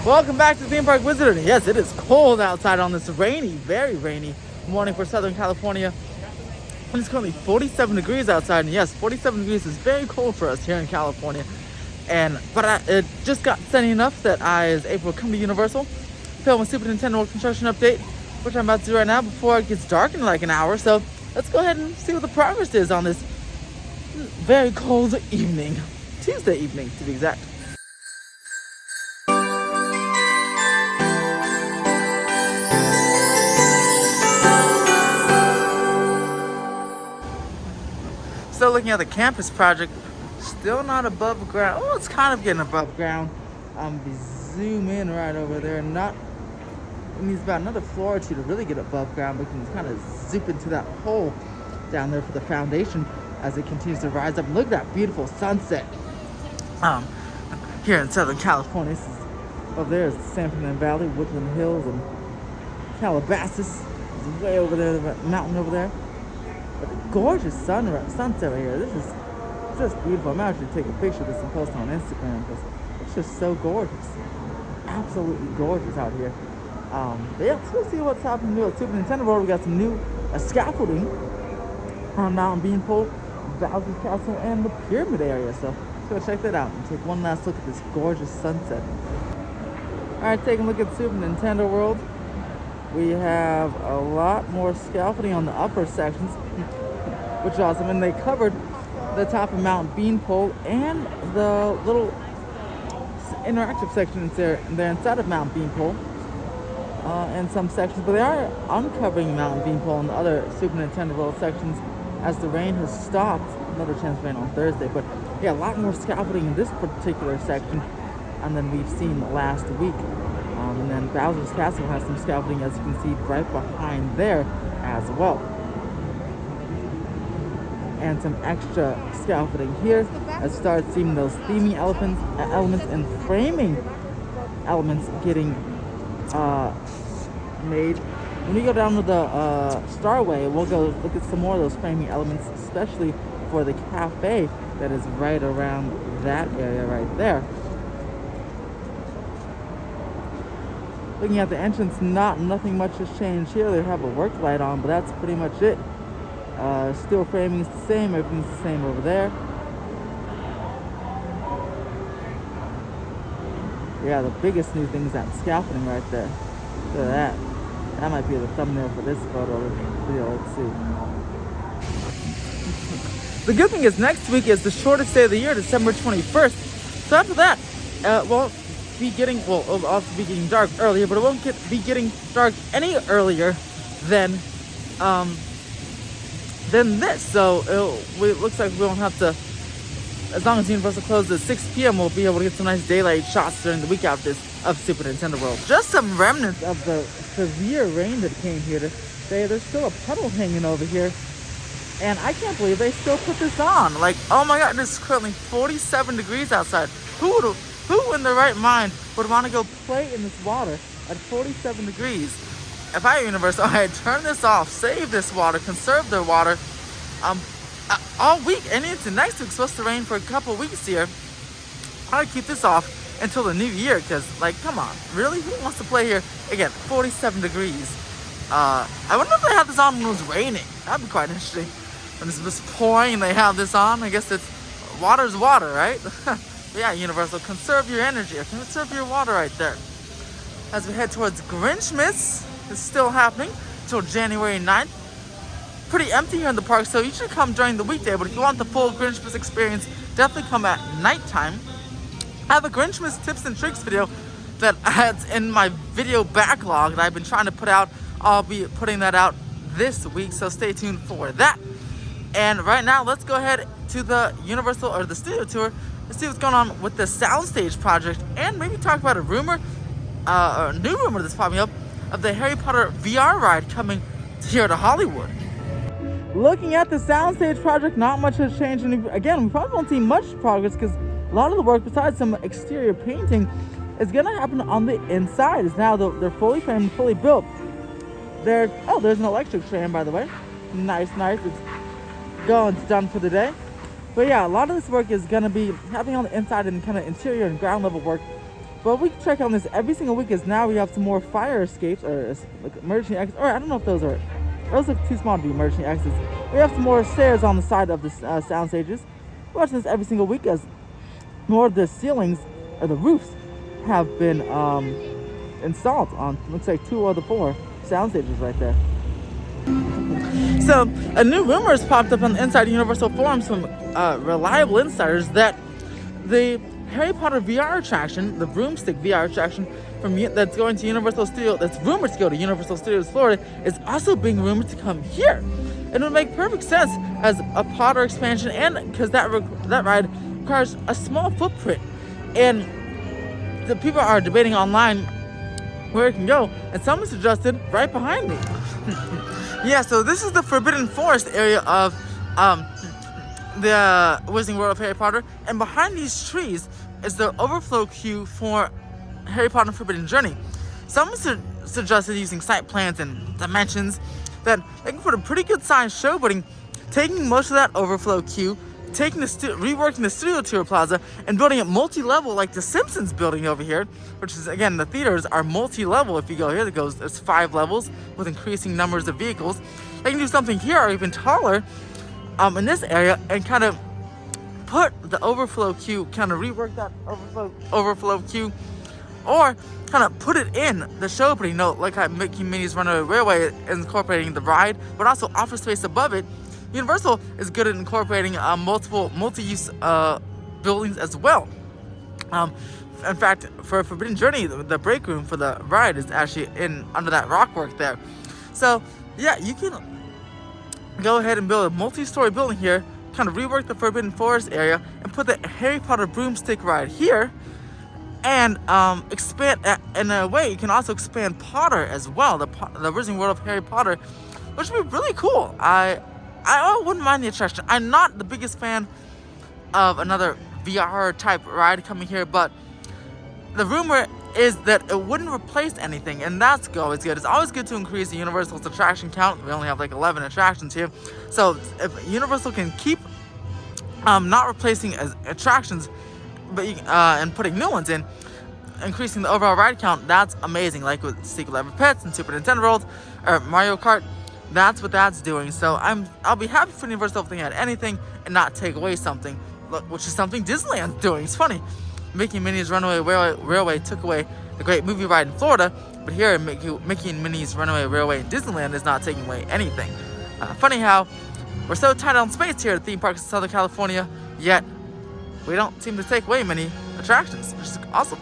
Welcome back to the Theme Park Wizard. Yes, it is cold outside on this rainy, very rainy morning for Southern California. It's currently 47 degrees outside, and yes, 47 degrees is very cold for us here in California. But it just got sunny enough that I was able to come to Universal, film a Super Nintendo World construction update, which I'm about to do right now before it gets dark in like an hour. So let's go ahead and see what the progress is on this very cold evening, Tuesday evening to be exact. Still looking at the campus project, still not above ground. Oh, it's kind of getting above ground. Zoom in right over there. It needs about another floor or two to really get above ground. We can kind of zoom into that hole down there for the foundation as it continues to rise up. Look at that beautiful sunset. Here in Southern California. This is, over there is the San Fernando Valley, Woodland Hills, and Calabasas is way over there, the mountain over there. But a gorgeous sunset right here. This is just beautiful. I'm actually take a picture of this and post it on Instagram because it's just so gorgeous. Absolutely gorgeous out here. But yeah, let's go see what's happening new at Super Nintendo World. We got some new scaffolding on Mountain Beanpole, Bowser's Castle, and the Pyramid area. So let's go check that out and take one last look at this gorgeous sunset. Alright, taking a look at Super Nintendo World. We have a lot more scaffolding on the upper sections, which is awesome. And they covered the top of Mount Beanpole and the little interactive sections there inside of Mount Beanpole, and some sections. But they are uncovering Mount Beanpole and the other Super Nintendo World sections as the rain has stopped. Another chance of rain on Thursday. But yeah, a lot more scaffolding in this particular section than we've seen last week. And then Bowser's Castle has some scaffolding, as you can see, right behind there as well. And some extra scaffolding here as you start seeing those theming elements and framing elements getting made. When we go down to the Starway, we'll go look at some more of those framing elements, especially for the cafe that is right around that area right there. Looking at the entrance, nothing much has changed here. They have a work light on, but that's pretty much it. Steel framing is the same. Everything's the same over there. Yeah, the biggest new thing is that scaffolding right there. Look at that. That might be the thumbnail for this photo of the video. Let's see. The good thing is next week is the shortest day of the year, December 21st. So after that, I'll be getting dark earlier, but it won't be getting dark any earlier than this. So it looks like we won't have to, as long as Universal closes at 6 p.m., we'll be able to get some nice daylight shots during the week of Super Nintendo World. Just some remnants of the severe rain that came here today. There's still a puddle hanging over here, and I can't believe they still put this on. Like, oh my god, it's currently 47 degrees outside. Who in their right mind would want to go play in this water at 47 degrees? If I were Universal, I'd turn this off, save this water, conserve their water all week. And it's next week, supposed to rain for a couple weeks here. I'd keep this off until the new year because, like, come on, really? Who wants to play here? Again, 47 degrees. I wonder if they had this on when it was raining. That'd be quite interesting. When it's just pouring and they have this on, I guess it's water's water, right? Yeah, Universal, conserve your energy, conserve your water right there. As we head towards Grinchmas, it's still happening until January 9th. Pretty empty here in the park, so you should come during the weekday. But if you want the full Grinchmas experience, definitely come at nighttime. I have a Grinchmas tips and tricks video that's in my video backlog that I've been trying to put out. I'll be putting that out this week, so stay tuned for that. And right now, let's go ahead to the Universal or the studio tour. Let's see what's going on with the soundstage project and maybe talk about a rumor, a new rumor that's popping up of the Harry Potter VR ride coming here to Hollywood. Looking at the soundstage project, not much has changed. And again, we probably won't see much progress because a lot of the work, besides some exterior painting, is going to happen on the inside. It's now they're fully framed, fully built. There's an electric train, by the way. Nice. It's done for the day. But yeah, a lot of this work is going to be happening on the inside and kind of interior and ground level work But we check on this every single week, as now we have some more fire escapes, or like emergency exits, or I don't know if those look too small to be emergency exits. We have some more stairs on the side of the sound stages. We're watching this every single week as more of the ceilings, or the roofs, have been installed on, looks like 2 of the 4 sound stages right there. So, a new rumor has popped up on the Inside Universal forums from reliable insiders that the Harry Potter VR attraction, the Broomstick VR attraction that's going to Universal Studios, that's rumored to go to Universal Studios Florida, is also being rumored to come here. It would make perfect sense as a Potter expansion, and because that ride requires a small footprint, and the people are debating online where it can go, and someone suggested right behind me. Yeah, so this is the Forbidden Forest area of the Wizarding World of Harry Potter, and behind these trees is the overflow queue for Harry Potter Forbidden Journey. Someone suggested using site plans and dimensions that they can put a pretty good sized show, but taking most of that overflow queue, reworking the Studio Tour Plaza, and building it multi-level like the Simpsons building over here, which is, again, the theaters are multi-level. If you go here, there's 5 levels with increasing numbers of vehicles. They can do something here or even taller in this area, and kind of put the overflow queue, kind of rework that overflow queue, or kind of put it in the show opening note, like how Mickey Minnie's Runaway Railway is incorporating the ride, but also office space above it. Universal is good at incorporating multiple multi-use buildings as well. In fact, for Forbidden Journey, the break room for the ride is actually under that rockwork there. So yeah, you can go ahead and build a multi-story building here, kind of rework the Forbidden Forest area, and put the Harry Potter broomstick ride here, and expand. In a way, you can also expand Potter as well, the Wizarding World of Harry Potter, which would be really cool. I wouldn't mind the attraction. I'm not the biggest fan of another VR type ride coming here, but the rumor is that it wouldn't replace anything, and that's always good. It's always good to increase the Universal's attraction count. We only have like 11 attractions here, so if Universal can keep not replacing attractions, but and putting new ones in, increasing the overall ride count, that's amazing. Like with Secret Life of Pets and Super Nintendo World or Mario Kart, that's what that's doing. So I'll be happy for Universal if they had anything and not take away something, which is something Disneyland's doing. It's funny. Mickey and Minnie's Runaway Railway took away the great movie ride in Florida, but here Mickey and Minnie's Runaway Railway in Disneyland is not taking away anything. Funny how we're so tight on space here at theme parks in Southern California, yet we don't seem to take away many attractions, which is awesome.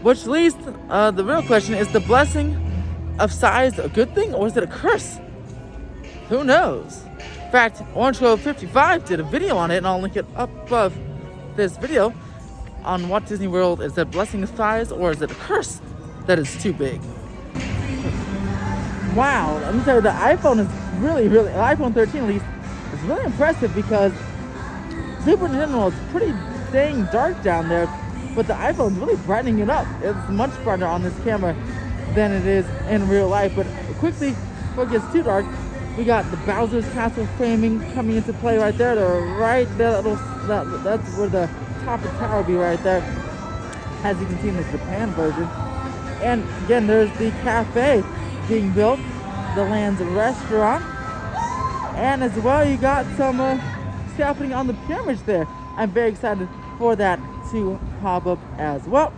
Which leads the real question: is the blessing of size a good thing, or is it a curse? Who knows? In fact, Orange Grove 55 did a video on it, and I'll link it up above this video, on Walt Disney World. Is it a blessing of size, or is it a curse that is too big? Wow, let me tell you, the iPhone is really, the iPhone 13 at least, is really impressive, because Super Nintendo World is pretty dang dark down there, but the iPhone's really brightening it up. It's much brighter on this camera than it is in real life. But quickly, before it gets too dark, we got the Bowser's Castle framing coming into play right there. They're right there. That's where the top of the tower will be, right there, as you can see in the Japan version. And again, there's the cafe being built, the Land's restaurant, and as well you got some scaffolding on the pyramids there. I'm very excited for that to pop up as well.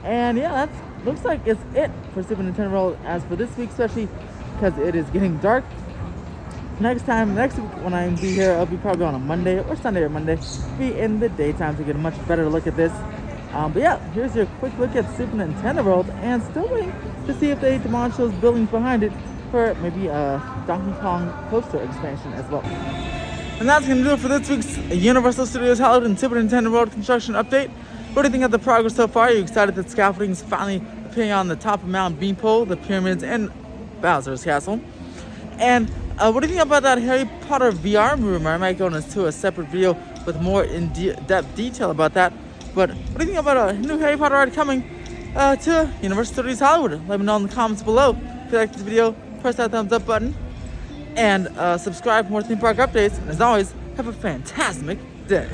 And yeah, that looks like it's it for Super Nintendo World as for this week, especially because it is getting dark. Next week when I be here, I'll be probably on a Monday or Sunday or Monday, be in the daytime to get a much better look at this. But yeah, here's your quick look at Super Nintendo World, and still waiting to see if they demolish those buildings behind it for maybe a Donkey Kong coaster expansion as well. And that's going to do it for this week's Universal Studios Hollywood and Super Nintendo World construction update. What do you think of the progress so far? Are you excited that scaffolding is finally appearing on the top of Mount Beanpole, the pyramids, and Bowser's Castle? And what do you think about that Harry Potter VR rumor? I might go into a separate video with more in-depth detail about that. But what do you think about a new Harry Potter ride coming to Universal Studios Hollywood? Let me know in the comments below. If you like this video, press that thumbs up button. And subscribe for more theme park updates. And as always, have a fantastic day.